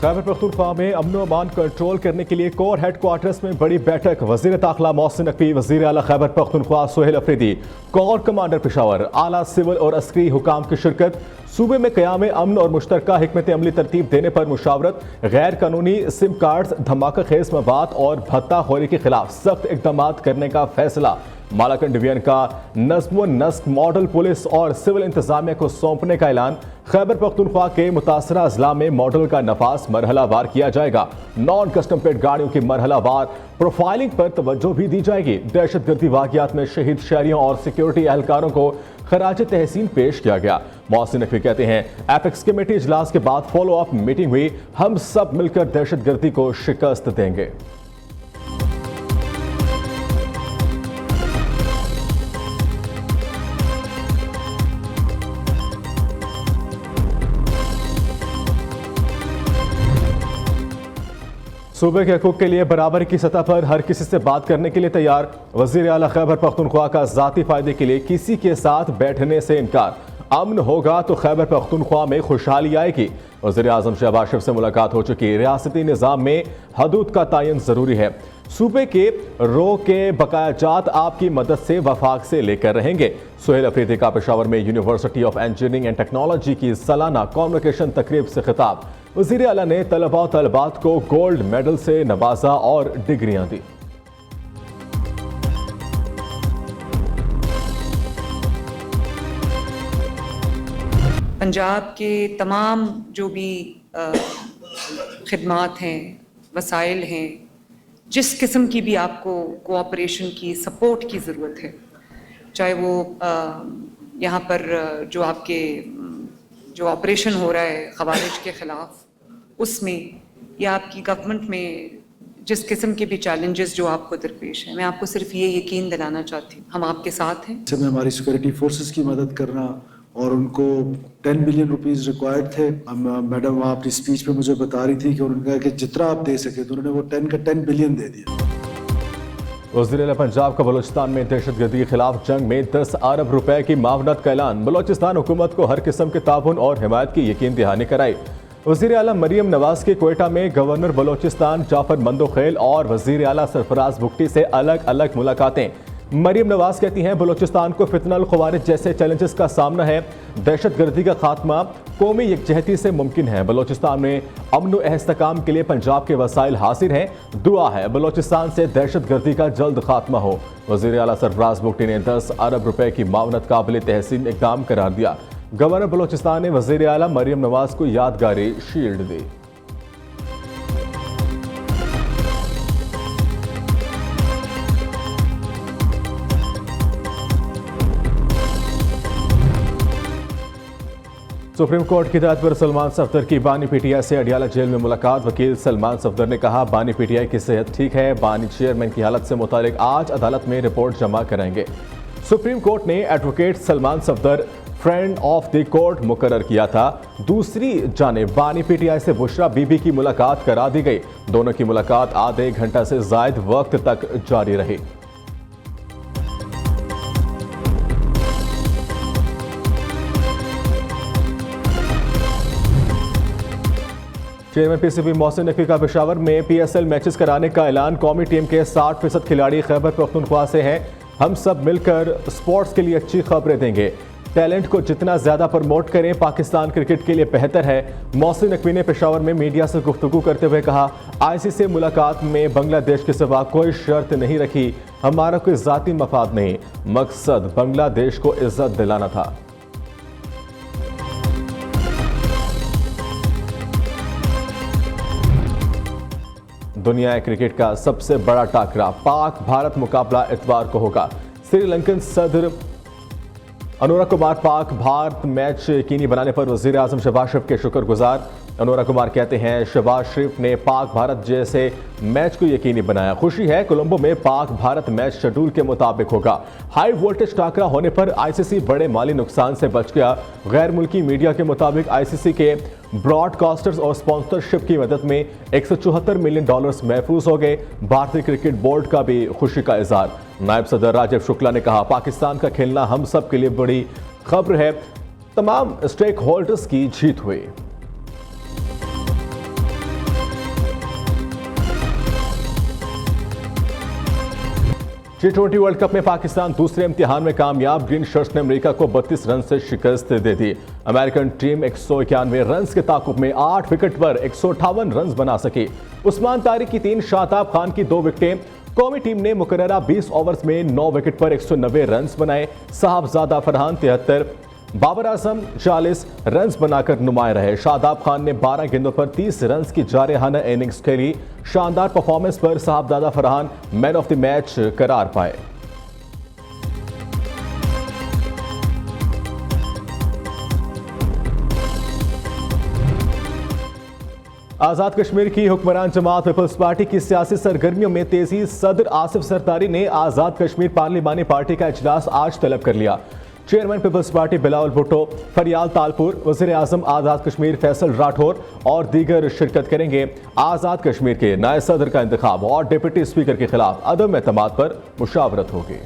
खैबर पख्तूनख्वा में अमन व अमान कंट्रोल करने के लिए कोर हेडक्वार्टर्स में बड़ी बैठक। वजीर दाखिला मोहसिन नकवी, वजीर आला खैबर पख्तूनख्वा सोहेल अफरीदी, कोर कमांडर पेशावर, आला सिविल और अस्करी हुकाम की शिरकत। सूबे में क़याम अमन और मुश्तरका हिकमत अमली तरतीब देने पर मुशावरत। गैर कानूनी सिम कार्ड, धमाका खेज मवाद और भत्ता खोरी के खिलाफ सख्त इकदाम करने का फैसला। मालाकंड डिवीजन का नज़्म व नस्क मॉडल पुलिस और सिविल इंतजामिया को सौंपने का ऐलान। खैबर पख्तूनख्वा के मुतासरा अजला में मॉडल का नफाज मरहलावार किया जाएगा। नॉन कस्टम पेड गाड़ियों की मरहलावार प्रोफाइलिंग पर तवज्जो भी दी जाएगी। दहशतगर्दी वाक़ियात में शहीद शहरियों और सिक्योरिटी एहलकारों को खराज तहसीन पेश किया गया। मोहसिन नकवी कहते हैं, एपेक्स कमेटी इजलास के बाद फॉलो अप मीटिंग हुई, हम सब मिलकर दहशतगर्दी को शिकस्त देंगे। सूबे के हकूक़ के लिए बराबरी की सतह पर हर किसी से बात करने के लिए तैयार। वज़ीर आला खैबर पख्तूनख्वा का ज़ाती फ़ायदे के लिए किसी के साथ बैठने से इनकार। अमन होगा तो खैबर पख्तूनख्वा में खुशहाली आएगी। वज़ीर आज़म शहबाज शरीफ से मुलाकात हो चुकी। रियासती निज़ाम में हदूद का तयन ज़रूरी है। सूबे के रो के बकायाजात आपकी मदद से वफाक से लेकर रहेंगे। सोहेल अफरीदी का पेशावर में university of engineering and technology की सालाना कॉन्वोकेशन तकरीब से खिताब। वज़ीर आला ने तलबा और तलबात को गोल्ड मेडल से नवाजा और डिग्रियां दी। पंजाब के तमाम जो भी खिदमात हैं, वसाइल हैं, जिस किस्म की भी आपको कोऑपरेशन की, सपोर्ट की ज़रूरत है, चाहे वो यहाँ पर जो आपके जो ऑपरेशन हो रहा है खवारिज के ख़िलाफ़ उसमें, या आपकी गवर्नमेंट में जिस किस्म के भी चैलेंजेस जो आपको दरपेश हैं, मैं आपको सिर्फ ये यकीन दिलाना चाहती हूँ, हम आपके साथ हैं। इसमें हमारी सिक्योरिटी फोर्सेस की मदद करना, और उनको 10 बिलियन रुपीस रिक्वायर्ड थे। मैडम वहाँ अपनी स्पीच पे मुझे बता रही थी कि उन्होंने कहा कि जितना आप दे सके, तो उन्होंने वो 10 का 10 बिलियन दे दिया। वज़ीर आला पंजाब का बलोचिस्तान में दहशतगर्दी के खिलाफ जंग में 10 अरब रुपए की मावनत का ऐलान। बलोचिस्तान हुकूमत को हर किस्म के ताउन और हिमायत की यकीन दहानी कराई। वज़ीर आला मरियम नवाज के कोयटा में गवर्नर बलोचिस्तान जाफर मंदोखेल और वज़ीर आला सरफराज बुगटी से अलग अलग मुलाकातें। मरियम नवाज कहती हैं, बलोचिस्तान को फितनल ख़वारिज जैसे चैलेंजेस का सामना है। दहशतगर्दी का खात्मा कौमी यकजहती से मुमकिन है। बलोचिस्तान में अमन व इस्तेहकाम के लिए पंजाब के वसाइल हासिल हैं। दुआ है बलोचिस्तान से दहशतगर्दी का जल्द खात्मा हो। वज़ीर आला सरफराज बुगटी ने 10 अरब रुपए की मावनत काबिल तहसीन इक़दाम करार दिया। गवर्नर बलोचिस्तान ने वज़ीर आला मरियम नवाज को यादगारी शील्ड दी। सुप्रीम कोर्ट की हिदायत पर सलमान सफदर की बानी पीटीआई से अडियाला जेल में मुलाकात। वकील सलमान सफदर ने कहा, बानी पीटीआई की सेहत ठीक है। बानी चेयरमैन की हालत से मुतालिक आज अदालत में रिपोर्ट जमा कराएंगे। सुप्रीम कोर्ट ने advocate Salman Safdar friend of the court मुकर्रर किया था। दूसरी जानिब बानी पीटीआई से बुशरा बीबी की मुलाकात करा दी गई। दोनों की मुलाकात आधे घंटा से जायद वक्त तक जारी रही। चेयरमैन पीसीबी मोहसिन नकवी का पेशावर में पीएसएल मैचेस कराने का ऐलान। कौमी टीम के 60% खिलाड़ी खैबर पख्तूनख्वा से हैं। हम सब मिलकर स्पोर्ट्स के लिए अच्छी खबरें देंगे। टैलेंट को जितना ज़्यादा प्रमोट करें, पाकिस्तान क्रिकेट के लिए बेहतर है। मोहसिन नकवी ने पेशावर में मीडिया से गुफ्तगू करते हुए कहा, आईसीसी से मुलाकात में बांग्लादेश के सिवा कोई शर्त नहीं रखी। हमारा कोई ज़ाती मफाद नहीं, मकसद बांग्लादेश को इज्जत दिलाना था। दुनिया क्रिकेट का सबसे बड़ा टाकरा पाक भारत मुकाबला इतवार को होगा। श्रीलंकन सदर अनुरा कुमार पाक भारत मैच यकीनी बनाने पर वज़ीर आज़म शहबाज शरीफ के शुक्रगुजार। अनुरा कुमार कहते हैं, शहबाज शरीफ ने पाक भारत जैसे मैच को यकीनी बनाया। खुशी है, कोलंबो में पाक भारत मैच शेड्यूल के मुताबिक होगा। हाई वोल्टेज टाकरा होने पर आईसीसी बड़े माली नुकसान से बच गया। गैर मुल्की मीडिया के मुताबिक आईसीसी के ब्रॉडकास्टर्स और स्पॉन्सरशिप की मदद में $174 मिलियन महफूज हो गए। भारतीय क्रिकेट बोर्ड का भी खुशी का इजहार। नायब सदर राजीव शुक्ला ने कहा, पाकिस्तान का खेलना हम सब के लिए बड़ी खबर है। तमाम स्टेक होल्डर्स की जीत हुई। T20 वर्ल्ड कप में पाकिस्तान दूसरे इम्तिहान में कामयाब। ग्रीन शर्ट्स ने अमेरिका को 32 रन से शिकस्त दे दी। अमेरिकन टीम 191 रन के ताकुब में 8 विकेट पर 158 रन बना सकी। उस्मान तारिक की 3, शादाब खान की 2 विकेटें। कौमी टीम ने मुकर्ररा 20 ओवर्स में 9 विकेट पर 190 रन बनाए। साहबजादा फरहान 73, बाबर आजम 40 रन बनाकर नुमाया रहे। शादाब खान ने 12 गेंदों पर 30 रन की जारहाना इनिंग्स खेली। शानदार परफॉर्मेंस पर Sahibzada Farhan man of the match करार पाए। आजाद कश्मीर की हुक्मरान जमात पीपल्स पार्टी की सियासी सरगर्मियों में तेजी। सदर आसिफ जरदारी ने आजाद कश्मीर पार्लिमानी पार्टी का इजलास आज तलब कर लिया। चेयरमैन पीपल्स पार्टी बिलावल भुट्टो, फरियाल तालपुर, वज़ीर आज़म आज़ाद कश्मीर फैसल राठौर और दीगर शिरकत करेंगे। आज़ाद कश्मीर के नए सदर का इंतखाब और डिप्टी स्पीकर के खिलाफ अदम एतमाद पर मुशावरत होगी।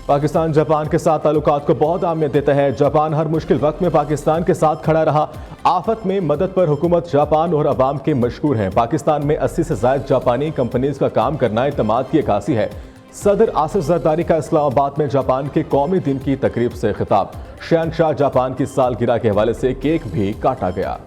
पाकिस्तान जापान के साथ ताल्लुकात को बहुत अहमियत देता है। जापान हर मुश्किल वक्त में पाकिस्तान के साथ खड़ा रहा। आफत में मदद पर हुकूमत जापान और अवाम के मशहूर हैं। पाकिस्तान में 80 से ज़ायद जापानी कंपनीज का काम करना इत्मीनान की अक्कासी है। सदर आसिफ जरदारी का इस्लामाबाद में जापान के कौमी दिन की तकरीब से खिताब। शहनशाह जापान की सालगिरह के हवाले से केक भी काटा गया।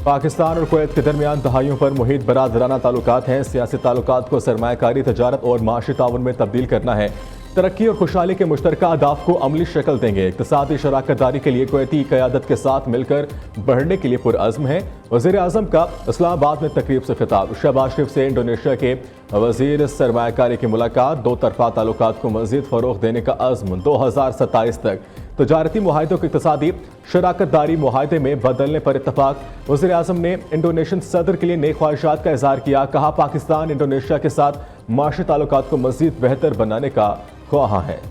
पाकिस्तान और कुवैत के दरमियान दहाइयों पर मुहित बरादराना ताल्लुकात हैं। सियासी ताल्लुकात को सरमायाकारी, तजारत और माशी ताउन में तब्दील करना है। तरक्की और खुशहाली के मुश्तरका अहदाफ को अमली शक्ल देंगे। इक़्तिसादी शराकत दारी के लिए कुवैती क़यादत के साथ मिलकर बढ़ने के लिए पुरअज़्म है। वज़ीर आज़म का इस्लामाबाद में तकरीब से खिताब। शहबाज शरीफ से इंडोनेशिया के वज़ीर सरमायाकारी की मुलाकात। 2 तरफ़ा ताल्लुकात को मज़ीद फ़रोग़ देने का अज़्म। 2027 तक तजारती मुआहिदों को इक़्तिसादी शराकत दारी मुआहिदे में बदलने पर इत्तफाक। वज़ीर आज़म ने इंडोनेशियन सदर के लिए नेक ख्वाहिशात का इज़हार किया। कहा, पाकिस्तान इंडोनेशिया के साथ माशी ताल्लुकात को मज़ीद बेहतर बनाने का ख्वाहा है।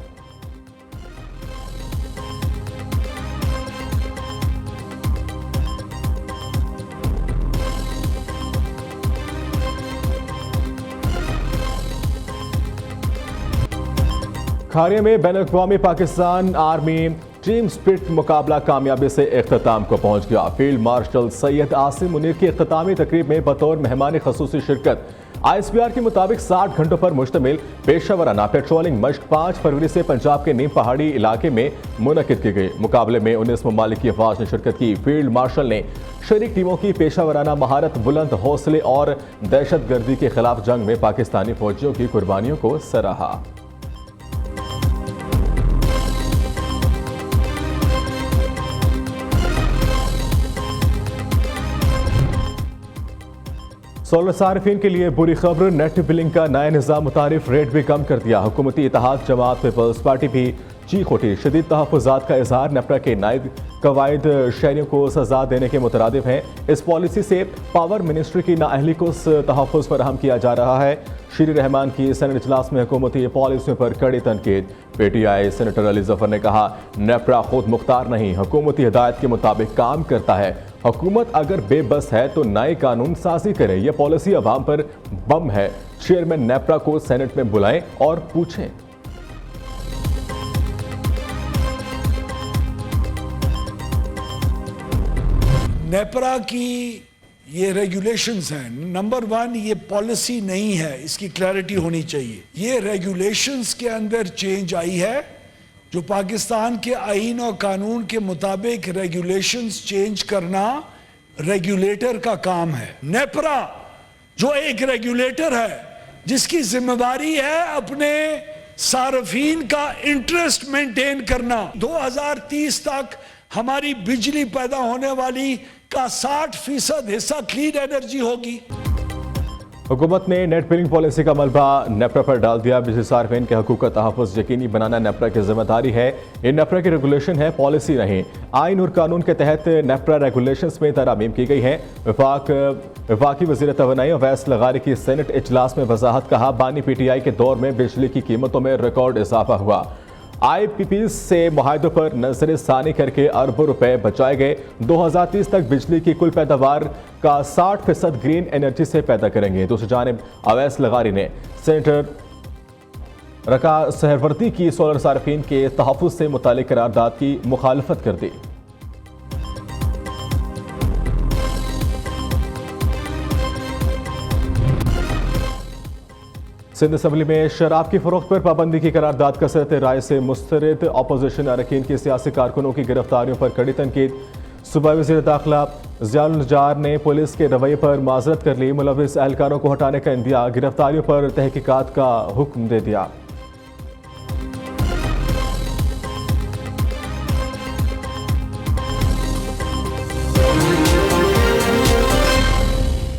खारिया में बैनुल-अक़वामी पाकिस्तान आर्मी टीम स्पिरिट मुकाबला कामयाबी से इख्तिताम को पहुंच गया। फील्ड मार्शल सैयद आसिम मुनीर की इख्तितामी तकरीब में बतौर मेहमान ख़ुसूसी शिरकत। ISPR के मुताबिक 60 घंटों पर मुश्तमिल पेशेवराना पेट्रोलिंग मश्क 5 फरवरी से पंजाब के नीम पहाड़ी इलाके में मुनक़िद की गई। मुकाबले में 19 ममालिक की अफवाज ने शिरकत की। फील्ड मार्शल ने शरीक टीमों की पेशेवराना महारत, बुलंद हौसले और दहशत गर्दी के खिलाफ जंग में पाकिस्तानी फौजियों की कुर्बानियों को सराहा। सोलर सार्फिन के लिए बुरी खबर। नेट बिलिंग का नया निज़ाम मुतारिफ, रेट भी कम कर दिया। हुकूमती इत्तेहाद जमात पीपल्स पार्टी भी चीख उठी। शदीद तहफ़्फ़ुज़ात का इज़हार। नेपरा के नायब कवायद शहरियों को सजा देने के मुतरादिफ हैं। इस पॉलिसी से पावर मिनिस्ट्री की नाअहली को तहफ़्फ़ुज़ फराहम किया जा रहा है। शीर रहमान की सेनेट इजलास में हुकूमती पॉलिसियों पर कड़ी तनकीद। PTI सेनेटर अली जफर ने कहा, नेपरा खुद मुख्तार नहीं, हुकूमती हिदायत के मुताबिक काम करता है। हुकूमत अगर बेबस है तो नए कानून साजी करे। यह पॉलिसी अवाम पर बम है। चेयरमैन नेपरा को सेनेट में बुलाएं और पूछें। नेपरा की ये रेगुलेशंस हैं। नंबर 1, ये पॉलिसी नहीं है, इसकी क्लैरिटी होनी चाहिए। ये रेगुलेशंस के अंदर चेंज आई है, जो पाकिस्तान के आईन और कानून के मुताबिक रेगुलेशंस चेंज करना रेगुलेटर का काम है। नेपरा जो एक रेगुलेटर है, जिसकी जिम्मेदारी है अपने सार्फिन का इंटरेस्ट मेंटेन करना। 2030 तक हमारी बिजली पैदा होने वाली का 60% हिस्सा क्लीन एनर्जी होगी। हुकूमत ने नेट बिलिंग पॉलिसी का मलबा नेपरा पर डाल दिया। बिजली सार्फिन के हकूक़ का तहफ़्फ़ुज़ यकीनी बनाना नेपरा की जिम्मेदारी है। ये नेपरा की रेगुलेशन है, पॉलिसी नहीं। आइन और कानून के तहत नेपरा रेगुलेशंस में तरमीम की गई है। वफाकी वज़ीर तवानाई अवैस लगारी की सेनेट इजलास में वजाहत। कहा, बानी PTI के दौर में बिजली की कीमतों में रिकॉर्ड इजाफा हुआ। IPPs से मुआहदों पर नजर सानी करके अरबों रुपए बचाए गए। 2030 तक बिजली की कुल पैदावार का 60% ग्रीन एनर्जी से पैदा करेंगे। दूसरी जानिब अवैस लगारी ने सेनेटर रका सहरवर्ती की सोलर सार्फिन के तहफ़्फ़ुज़ से मुतालिक करारदाद की मुखालफत कर दी। सिंध असम्बली में शराब की फरोख्त पर पाबंदी की करारदाद कसरत राय से मुस्तरद अपोजिशन अरकान की सियासी कारकुनों की गिरफ्तारियों पर कड़ी तनकीद। सूबाई वज़ीर दाखिला ज़ियाउल नज्जार ने पुलिस के रवैये पर माजरत कर ली। मुलविस एहलकारों को हटाने का इंदिया, गिरफ्तारियों पर तहकीकात का हुक्म दे दिया।